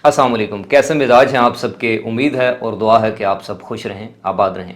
अस्सलाम वालेकुम। कैसे मिजाज हैं आप सबके? उम्मीद है और दुआ है कि आप सब खुश रहें, आबाद रहें।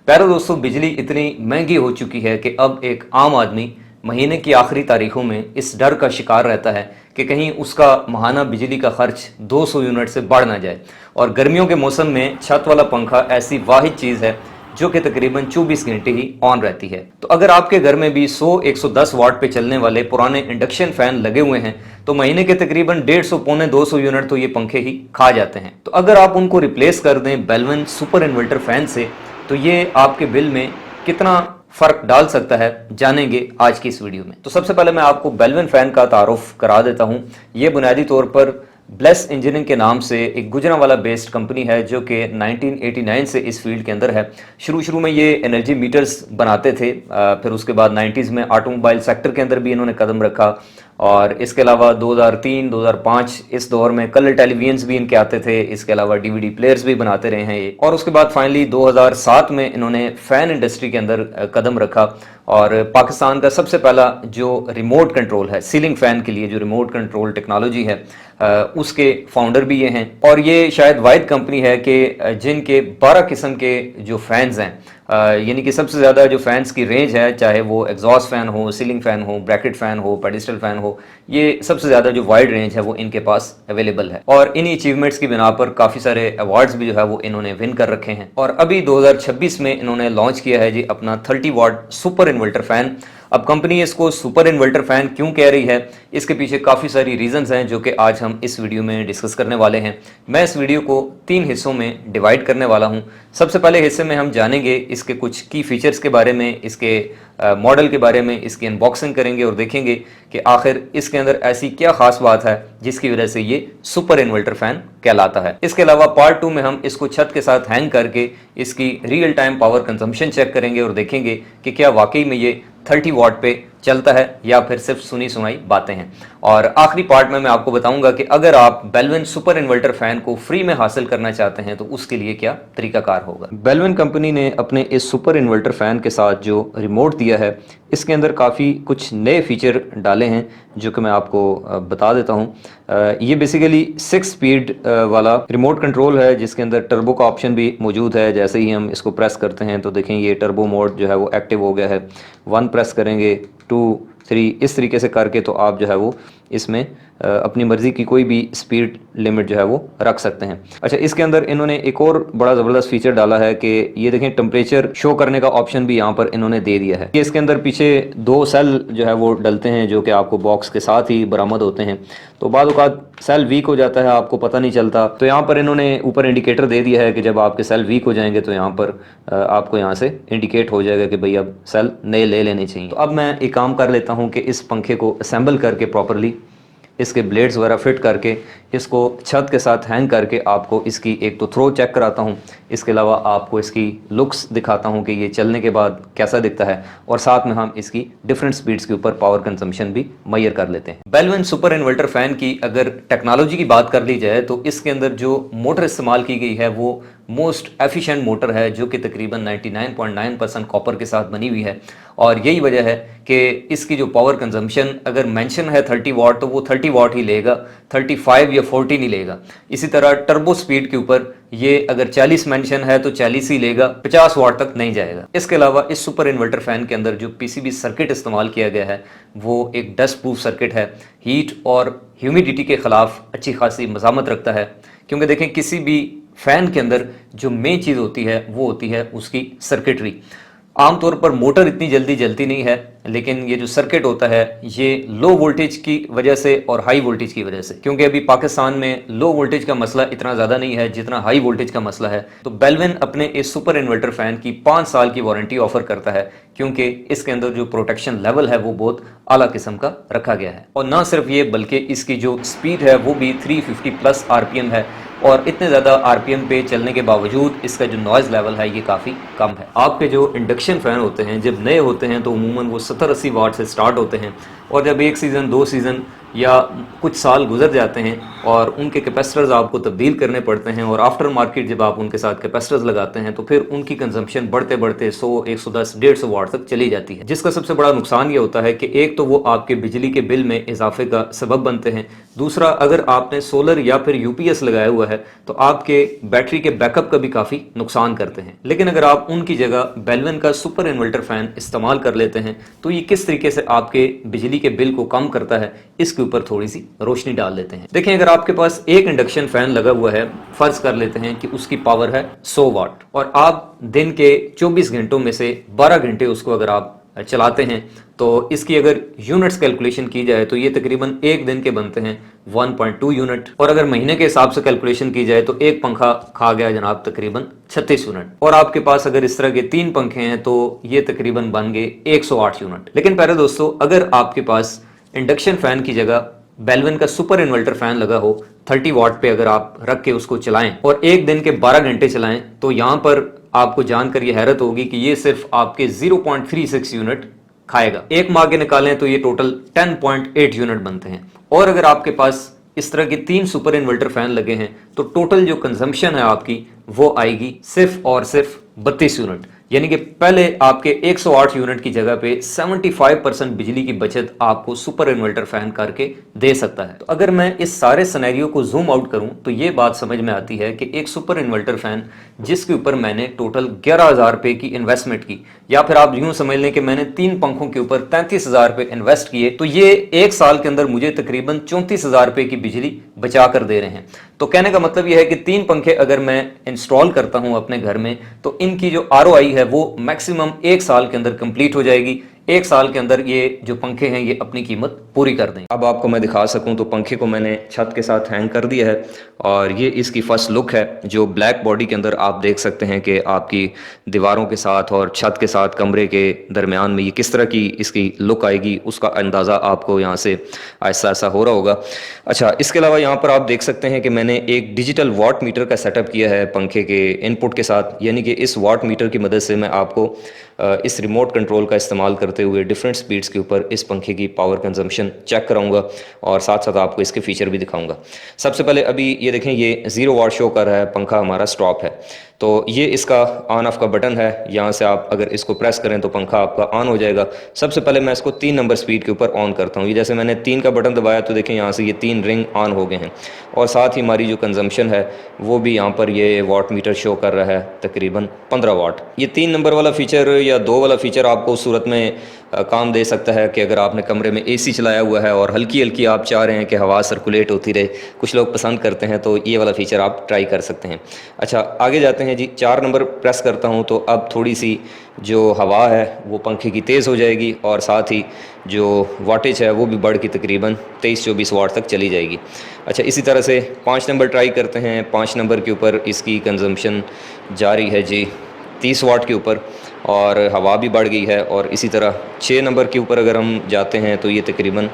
प्यारे दोस्तों, बिजली इतनी महंगी हो चुकी है कि अब एक आम आदमी महीने की आखिरी तारीखों में इस डर का शिकार रहता है कि कहीं उसका माहाना बिजली का खर्च 200 यूनिट से बढ़ ना जाए। और गर्मियों के मौसम में छत वाला पंखा ऐसी वाहिद चीज़ है जो कि तकरीबन 24 घंटे ही ऑन रहती है। तो अगर आपके घर में भी 100-110 वाट पे चलने वाले पुराने इंडक्शन फैन लगे हुए हैं तो महीने के तकरीबन 150 पौने 200 यूनिट तो ये पंखे ही खा जाते हैं। तो अगर आप उनको रिप्लेस कर दें बेलविन सुपर इन्वर्टर फैन से तो ये आपके बिल में कितना फर्क डाल सकता है, जानेंगे आज की इस वीडियो में। तो सबसे पहले मैं आपको बेलविन फैन का तारुफ करा देता हूं। ये बुनियादी तौर पर ब्लेस इंजीनियरिंग के नाम से एक गुजरांवाला बेस्ड कंपनी है जो कि 1989 से इस फील्ड के अंदर है। शुरू में ये एनर्जी मीटर्स बनाते थे, फिर उसके बाद 90s में ऑटोमोबाइल सेक्टर के अंदर भी इन्होंने कदम रखा और इसके अलावा 2003-2005 इस दौर में कलर टेलीविजन्स भी इनके आते थे। इसके अलावा डीवीडी प्लेयर्स भी बनाते रहे हैं ये। और उसके बाद फाइनली 2007 में इन्होंने फैन इंडस्ट्री के अंदर कदम रखा और पाकिस्तान का सबसे पहला जो रिमोट कंट्रोल है सीलिंग फैन के लिए, जो रिमोट कंट्रोल टेक्नोलॉजी है, उसके फाउंडर भी ये हैं। और ये शायद वाहिद कंपनी है कि जिनके 12 किस्म के जो फैंस हैं, यानी कि सबसे ज़्यादा जो फैंस की रेंज है, चाहे वो एग्जॉस्ट फैन हो, सीलिंग फैन हो, ब्रैकेट फैन हो, पेडिस्टल फैन हो, ये सबसे ज़्यादा जो वाइड रेंज है वो इनके पास अवेलेबल है। और इन्हीं अचीवमेंट्स की बिना पर काफ़ी सारे अवार्ड्स भी जो है वो इन्होंने विन कर रखे हैं। और अभी 2026 में इन्होंने लॉन्च किया है जी अपना 30 वाट सुपर इन्वर्टर फैन। अब कंपनी इसको सुपर इन्वर्टर फैन क्यों कह रही है, इसके पीछे काफ़ी सारी रीजंस हैं जो कि आज हम इस वीडियो में डिस्कस करने वाले हैं। मैं इस वीडियो को 3 हिस्सों में डिवाइड करने वाला हूं। सबसे पहले हिस्से में हम जानेंगे इसके कुछ की फीचर्स के बारे में, इसके मॉडल के बारे में, इसकी अनबॉक्सिंग करेंगे और देखेंगे कि आखिर इसके अंदर ऐसी क्या खास बात है जिसकी वजह से ये सुपर इन्वर्टर फैन कहलाता है। इसके अलावा पार्ट 2 में हम इसको छत के साथ हैंग करके इसकी real time power consumption check करेंगे और देखेंगे कि क्या वाकई में ये 30 वाट पे चलता है या फिर सिर्फ सुनी सुनाई बातें हैं। और आखिरी पार्ट में मैं आपको बताऊंगा कि अगर आप बेलविन सुपर इन्वर्टर फैन को फ्री में हासिल करना चाहते हैं तो उसके लिए क्या तरीकाकार होगा। बेलविन कंपनी ने अपने इस सुपर इन्वर्टर फैन के साथ जो रिमोट दिया है, इसके अंदर काफ़ी कुछ नए फीचर डाले हैं जो कि मैं आपको बता देता हूं। ये बेसिकली 6 स्पीड वाला रिमोट कंट्रोल है जिसके अंदर टर्बो का ऑप्शन भी मौजूद है। जैसे ही हम इसको प्रेस करते हैं तो देखें ये टर्बो मोड जो है वो एक्टिव हो गया है। 1 प्रेस करेंगे, 2, 3 इस तरीके से करके तो आप जो है वो इसमें अपनी मर्ज़ी की कोई भी स्पीड लिमिट जो है वो रख सकते हैं। अच्छा, इसके अंदर इन्होंने एक और बड़ा ज़बरदस्त फीचर डाला है कि ये देखें टेम्परेचर शो करने का ऑप्शन भी यहाँ पर इन्होंने दे दिया है। इसके अंदर पीछे 2 सेल जो है वो डलते हैं जो कि आपको बॉक्स के साथ ही बरामद होते हैं। तो बाद औक़ात सेल वीक हो जाता है, आपको पता नहीं चलता। तो यहाँ पर इन्होंने ऊपर इंडिकेटर दे दिया है कि जब आपके सेल वीक हो जाएंगे तो यहाँ पर आपको यहाँ से इंडिकेट हो जाएगा कि भाई अब सेल नए ले लेने चाहिए। तो अब मैं एक काम कर लेता हूँ कि इस पंखे को असेंबल करके प्रॉपरली इसके ब्लेड्स वगैरह फिट करके इसको छत के साथ हैंग करके आपको इसकी एक तो थ्रो चेक कराता हूँ, इसके अलावा आपको इसकी लुक्स दिखाता हूँ कि ये चलने के बाद कैसा दिखता है, और साथ में हम इसकी डिफरेंट स्पीड्स के ऊपर पावर कंजम्पशन भी मैयर कर लेते हैं। बेलविन सुपर इन्वर्टर फैन की अगर टेक्नोलॉजी की बात कर ली जाए तो इसके अंदर जो मोटर इस्तेमाल की गई है वो मोस्ट एफिशिएंट मोटर है जो कि तकरीबन 99.9% कॉपर के साथ बनी हुई है। और यही वजह है कि इसकी जो पावर कंजम्पशन अगर मेंशन है 30 वाट तो वो 30 वाट ही लेगा, 35 या 40 नहीं लेगा। इसी तरह टर्बो स्पीड के ऊपर ये अगर 40 मेंशन है तो 40 ही लेगा, 50 वाट तक नहीं जाएगा। इसके अलावा इस सुपर इन्वर्टर फैन के अंदर जो पीसीबी सर्किट इस्तेमाल किया गया है वो एक डस्ट प्रूफ सर्किट है। हीट और ह्यूमिडिटी के खिलाफ अच्छी खासी मज़ामत रखता है, क्योंकि देखें किसी भी फैन के अंदर जो मेन चीज़ होती है वो होती है उसकी सर्किटरी। आमतौर पर मोटर इतनी जल्दी जलती नहीं है, लेकिन ये जो सर्किट होता है ये लो वोल्टेज की वजह से और हाई वोल्टेज की वजह से, क्योंकि अभी पाकिस्तान में लो वोल्टेज का मसला इतना ज़्यादा नहीं है जितना हाई वोल्टेज का मसला है। तो बेलविन अपने इस सुपर इन्वर्टर फैन की 5 साल की वारंटी ऑफर करता है, क्योंकि इसके अंदर जो प्रोटेक्शन लेवल है वो बहुत आला किस्म का रखा गया है। और ना सिर्फ ये बल्कि इसकी जो स्पीड है वो भी 350+ RPM है, और इतने ज़्यादा RPM पे चलने के बावजूद इसका जो नॉइज़ लेवल है ये काफ़ी कम है। आपके जो इंडक्शन फ़ैन होते हैं जब नए होते हैं तो उमूमन वो 70-80 वाट से स्टार्ट होते हैं, और जब 1 सीज़न 2 सीज़न या कुछ साल गुजर जाते हैं और उनके कैपेसिटर्स आपको तब्दील करने पड़ते हैं और आफ्टर मार्केट जब आप उनके साथ कैपेसिटर्स लगाते हैं तो फिर उनकी कंजम्पशन बढ़ते बढ़ते 100, 110, 150 वाट तक चली जाती है। जिसका सबसे बड़ा नुकसान ये होता है कि एक तो वो आपके बिजली के बिल में इजाफे का सबब बनते हैं, दूसरा, अगर आपने सोलर या फिर यूपीएस लगाया हुआ है तो आपके बैटरी के बैकअप का भी काफ़ी नुकसान करते हैं। लेकिन अगर आप उनकी जगह बेलविन का सुपर इन्वर्टर फैन इस्तेमाल कर लेते हैं तो ये किस तरीके से आपके बिजली के बिल को कम करता है, इसके ऊपर थोड़ी सी रोशनी डाल लेते हैं। देखें, अगर आपके पास एक इंडक्शन फैन लगा हुआ है, फर्ज कर लेते हैं कि उसकी पावर है 100 वाट, और आप दिन के 24 घंटों में से 12 घंटे उसको अगर आप चलाते हैं तो इसकी अगर यूनिट्स कैलकुलेशन की जाए तो ये तकरीबन एक दिन के बनते हैं 1.2 यूनिट, और अगर महीने के हिसाब से कैलकुलेशन की जाए तो एक पंखा खा गया जनाब तकरीबन 36 यूनिट, और आपके पास अगर इस तरह के 3 पंखे हैं तो ये तकरीबन बन गए 108 यूनिट। लेकिन प्यारे दोस्तों, अगर आपके पास इंडक्शन फैन की जगह बेलविन का सुपर इन्वर्टर फैन लगा हो, 30 वाट पे अगर आप रख के उसको चलाएं और एक दिन के 12 घंटे चलाएं, तो यहां पर आपको जानकर ये हैरत होगी कि ये सिर्फ आपके 0.36 यूनिट खाएगा। एक माह के निकालें तो ये टोटल 10.8 यूनिट बनते हैं। और अगर आपके पास इस तरह के 3 सुपर इन्वर्टर फैन लगे हैं तो टोटल जो कंजम्पशन है आपकी वो आएगी सिर्फ और सिर्फ 32 यूनिट, यानी कि पहले आपके 108 यूनिट की जगह पे 75% बिजली की बचत आपको सुपर इन्वर्टर फैन करके दे सकता है। तो अगर मैं इस सारे सिनेरियो को जूम आउट करूं तो ये बात समझ में आती है कि एक सुपर इन्वर्टर फैन जिसके ऊपर मैंने टोटल 11,000 रुपए की इन्वेस्टमेंट की, या फिर आप यूं समझ लें कि मैंने 3 पंखों के ऊपर 33,000 रुपए इन्वेस्ट किए, तो ये एक साल के अंदर मुझे तकरीबन 34,000 रुपए की बिजली बचा कर दे रहे हैं। तो कहने का मतलब यह है कि 3 पंखे अगर मैं इंस्टॉल करता हूं अपने घर में तो इनकी जो ROI है वो मैक्सिमम एक साल के अंदर कंप्लीट हो जाएगी। एक साल के अंदर ये जो पंखे हैं ये अपनी कीमत पूरी कर दें। अब आपको मैं दिखा सकूं तो पंखे को मैंने छत के साथ हैंग कर दिया है और ये इसकी फर्स्ट लुक है, जो ब्लैक बॉडी के अंदर आप देख सकते हैं कि आपकी दीवारों के साथ और छत के साथ कमरे के दरमियान में ये किस तरह की इसकी लुक आएगी, उसका अंदाज़ा आपको यहाँ से ऐसा ऐसा हो रहा होगा। अच्छा, इसके अलावा यहाँ पर आप देख सकते हैं कि मैंने एक डिजिटल वाट मीटर का सेटअप किया है पंखे के इनपुट के साथ, यानी कि इस वाट मीटर की मदद से मैं आपको इस रिमोट कंट्रोल का इस्तेमाल करते हुए डिफरेंट स्पीड्स के ऊपर इस पंखे की पावर कंजम्पशन चेक कराऊंगा और साथ साथ आपको इसके फीचर भी दिखाऊंगा। सबसे पहले अभी ये देखें, ये 0 वाट शो कर रहा है, पंखा हमारा स्टॉप है। तो ये इसका ऑन ऑफ का बटन है, यहाँ से आप अगर इसको प्रेस करें तो पंखा आपका ऑन हो जाएगा। सबसे पहले मैं इसको 3 नंबर स्पीड के ऊपर ऑन करता हूँ। ये जैसे मैंने 3 का बटन दबाया तो देखें यहाँ से ये 3 रिंग ऑन हो गए हैं, और साथ ही हमारी जो कंजम्पशन है वो भी यहाँ पर ये वाट मीटर शो कर रहा है तकरीबन 15 वाट। ये 3 नंबर वाला फीचर या 2 वाला फीचर आपको उस सूरत में काम दे सकता है कि अगर आपने कमरे में AC चलाया हुआ है और हल्की हल्की आप चाह रहे हैं कि हवा सर्कुलेट होती रहे, कुछ लोग पसंद करते हैं, तो ये वाला फीचर आप ट्राई कर सकते हैं। अच्छा, आगे जाते हैं जी। 4 नंबर प्रेस करता हूं तो अब थोड़ी सी जो हवा है वो पंखे की तेज़ हो जाएगी और साथ ही जो वाटेज है वो भी बढ़ के तकरीबन 23-24 वाट तक चली जाएगी। अच्छा, इसी तरह से 5 नंबर ट्राई करते हैं। 5 नंबर के ऊपर इसकी कंजम्पशन जारी है जी 30 वाट के ऊपर और हवा भी बढ़ गई है। और इसी तरह 6 नंबर के ऊपर अगर हम जाते हैं तो ये तकरीबन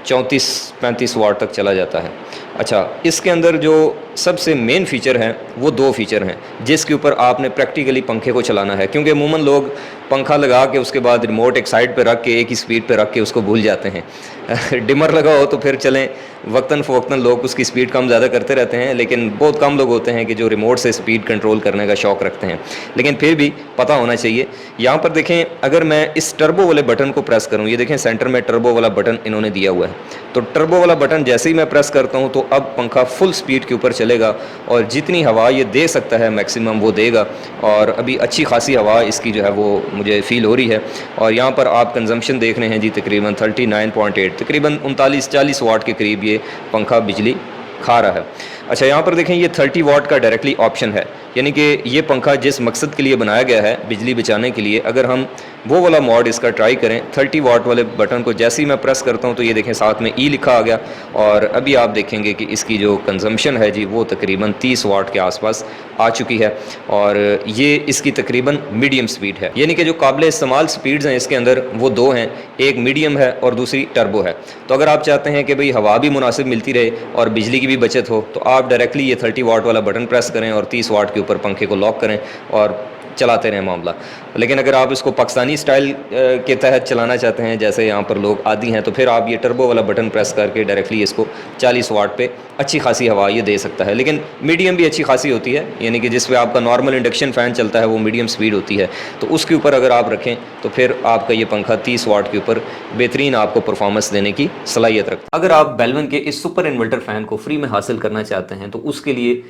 34-35 वाट तक चला जाता है। अच्छा, इसके अंदर जो सबसे मेन फीचर है वो 2 फीचर हैं जिसके ऊपर आपने प्रैक्टिकली पंखे को चलाना है, क्योंकि अमूमन लोग पंखा लगा के उसके बाद रिमोट एक साइड पे रख के एक ही स्पीड पे रख के उसको भूल जाते हैं। डिमर लगा हो तो फिर चलें, वक्तन फ़वक्तन लोग उसकी स्पीड कम ज़्यादा करते रहते हैं, लेकिन बहुत कम लोग होते हैं कि जो रिमोट से स्पीड कंट्रोल करने का शौक़ रखते हैं। लेकिन फिर भी पता होना चाहिए। यहाँ पर देखें, अगर मैं इस टर्बो वाले बटन को प्रेस करूँ, ये देखें सेंटर में टर्बो वाला बटन इन्होंने दिया हुआ है, तो टर्बो वाला बटन जैसे ही मैं प्रेस करता हूँ तो अब पंखा फुल स्पीड के ऊपर चलेगा और जितनी हवा ये दे सकता है मैक्सिमम वो देगा। और अभी अच्छी खासी हवा इसकी जो है वो मुझे फील हो रही है। और यहाँ पर आप कंजम्पशन देख रहे हैं जी तकरीबन 39.8, तकरीबन 39-40 वाट के करीब ये पंखा बिजली खा रहा है। अच्छा, यहाँ पर देखें ये 30 वाट का डायरेक्टली ऑप्शन है, यानी कि ये पंखा जिस मकसद के लिए बनाया गया है बिजली बचाने के लिए, अगर हम वो वाला मॉड इसका ट्राई करें 30 वाट वाले बटन को जैसे ही मैं प्रेस करता हूँ तो ये देखें साथ में ई लिखा आ गया और अभी आप देखेंगे कि इसकी जो कंजम्पशन है जी वो तकरीबन 30 वाट के आसपास आ चुकी है। और ये इसकी तकरीबन मीडियम स्पीड है, यानी कि जो काबिल इस्तेमाल स्पीड्स हैं इसके अंदर वो 2 हैं, एक मीडियम है और दूसरी टर्बो है। तो अगर आप चाहते हैं कि भाई हवा भी मुनासिब मिलती रहे और बिजली की भी बचत हो तो आप डायरेक्टली ये 30 वाट वाला बटन प्रेस करें और 30 वाट के ऊपर पंखे को लॉक करें और चलाते रहें मामला। लेकिन अगर आप इसको पाकिस्तानी स्टाइल के तहत चलाना चाहते हैं, जैसे यहाँ पर लोग आदी हैं, तो फिर आप ये टर्बो वाला बटन प्रेस करके डायरेक्टली इसको 40 वाट पे अच्छी खासी हवा ये दे सकता है। लेकिन मीडियम भी अच्छी खासी होती है, यानी कि जिस पे आपका नॉर्मल इंडक्शन फ़ैन चलता है वो मीडियम स्पीड होती है, तो उसके ऊपर अगर आप रखें तो फिर आपका ये पंखा 30 वाट के ऊपर बेहतरीन आपको परफॉर्मेंस देने की सलाहियत रखता है। अगर आप बेलवन के इस सुपर इन्वर्टर फ़ैन को फ्री में हासिल करना चाहते हैं तो उसके लिए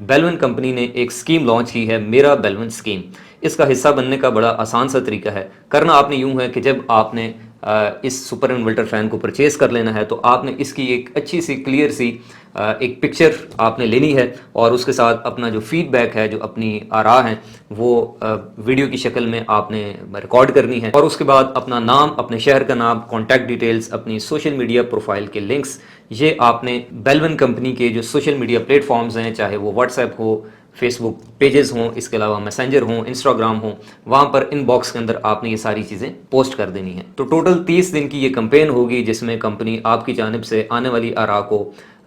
बेलवन कंपनी ने एक स्कीम लॉन्च की है, मेरा बेलवन स्कीम। इसका हिस्सा बनने का बड़ा आसान सा तरीका है। करना आपने यूं है कि जब आपने इस सुपर इन्वर्टर फ़ैन को परचेज़ कर लेना है तो आपने इसकी एक अच्छी सी क्लियर सी एक पिक्चर आपने लेनी है और उसके साथ अपना जो फीडबैक है, जो अपनी आरा हैं, वो वीडियो की शक्ल में आपने रिकॉर्ड करनी है। और उसके बाद अपना नाम, अपने शहर का नाम, कॉन्टैक्ट डिटेल्स, अपनी सोशल मीडिया प्रोफाइल के लिंक्स, ये आपने बेलवन कंपनी के जो सोशल मीडिया प्लेटफॉर्म्स हैं, चाहे वो व्हाट्सएप हो, फेसबुक पेजेस हों, इसके अलावा मैसेंजर हों, इंस्टाग्राम हो, वहाँ पर इनबॉक्स के अंदर आपने ये सारी चीज़ें पोस्ट कर देनी है। तो टोटल 30 दिन की ये कैंपेन होगी जिसमें कंपनी आपकी जानिब से आने वाली आरा को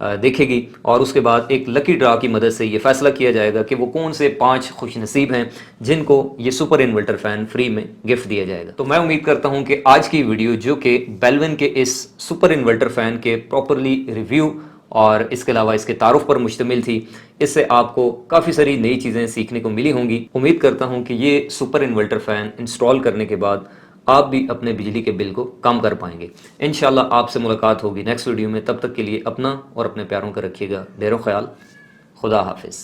देखेगी और उसके बाद एक लकी ड्रा की मदद से ये फैसला किया जाएगा कि वो कौन से 5 खुशनसीब हैं जिनको ये सुपर इन्वर्टर फ़ैन फ्री में गिफ्ट दिया जाएगा। तो मैं उम्मीद करता हूँ कि आज की वीडियो, जो कि बेलवन के इस सुपर इन्वर्टर फ़ैन के प्रॉपरली रिव्यू और इसके अलावा इसके तारुफ पर मुश्तमिल थी, इससे आपको काफ़ी सारी नई चीज़ें सीखने को मिली होंगी। उम्मीद करता हूँ कि ये सुपर इन्वर्टर फ़ैन इंस्टॉल करने के बाद आप भी अपने बिजली के बिल को कम कर पाएंगे। इंशाल्लाह आपसे मुलाकात होगी नेक्स्ट वीडियो में। तब तक के लिए अपना और अपने प्यारों का रखिएगा ढेरों ख्याल। खुदा हाफिज़।